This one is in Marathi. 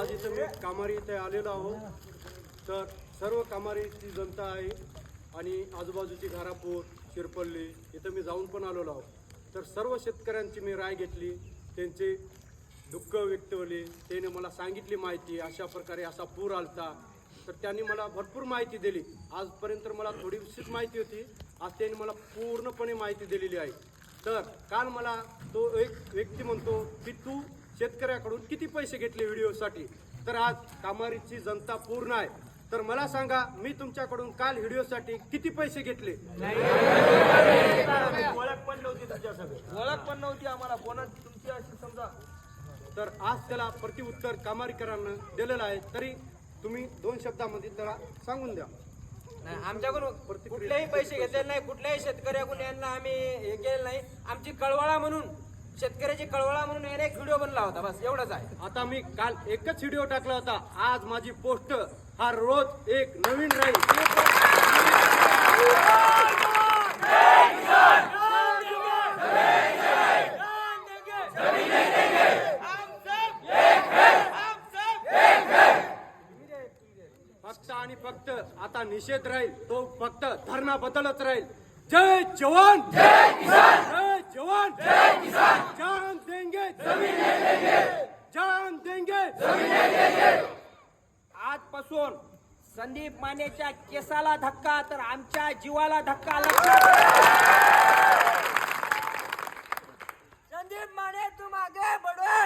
आज इथं मी कामारी इथे आलेलो आहो. तर सर्व कामारीची जनता आहे आणि आजूबाजूची घारापूर शिरपल्ली इथं मी जाऊन पण आलेलो आहो. तर सर्व शेतकऱ्यांची मी राय घेतली, त्यांचे दुःख व्यक्तवले, त्याने मला सांगितली माहिती, अशा प्रकारे असा पूर आलता. तर त्यांनी मला भरपूर माहिती दिली. आजपर्यंत मला थोडीशीच माहिती होती, आज त्यांनी मला पूर्णपणे माहिती दिलेली आहे. तर काल मला तो एक व्यक्ती म्हणतो की तू शेतकऱ्याकडून किती पैसे घेतले व्हिडिओसाठी. तर आज कामारीची जनता पूर्ण आहे. तर मला सांगा, मी तुमच्याकडून काल व्हिडिओसाठी किती पैसे घेतले? ओळख पण नव्हती तुमच्यासोबत, ओळख पण नव्हती आम्हाला कोणाची तुमची अशी समजा. तर आज त्याला प्रतिउत्तर कामारीकरांना दिलेलं आहे. तरी तुम्ही 2 शब्दामध्ये त्याला सांगून द्या. नाही, आमच्याकडून कुठलेही पैसे घेतलेले नाही, कुठल्याही शेतकऱ्याकडून यांना आम्ही हे केलं नाही. आमची कळवळा म्हणून, शेतकऱ्याची कळवळा म्हणून याने एक व्हिडिओ बनला होता, बस एवढंच आहे. आता मी काल एकच व्हिडिओ टाकला होता, आज माझी पोस्ट हा रोज एक नवीन राहील. फक्त आणि फक्त आता निषेध राहील, तो फक्त धरणा बदलत राहील. जय जवान, जय किसान, जय जवान, जय किसान. जान देंगे जमीन नहीं देंगे, जान देंगे जमीन नहीं देंगे. आजपासून संदीप मानेच्या केसाला धक्का तर आमच्या जीवाला धक्का. संदीप माने तुम आगे बढ़ो.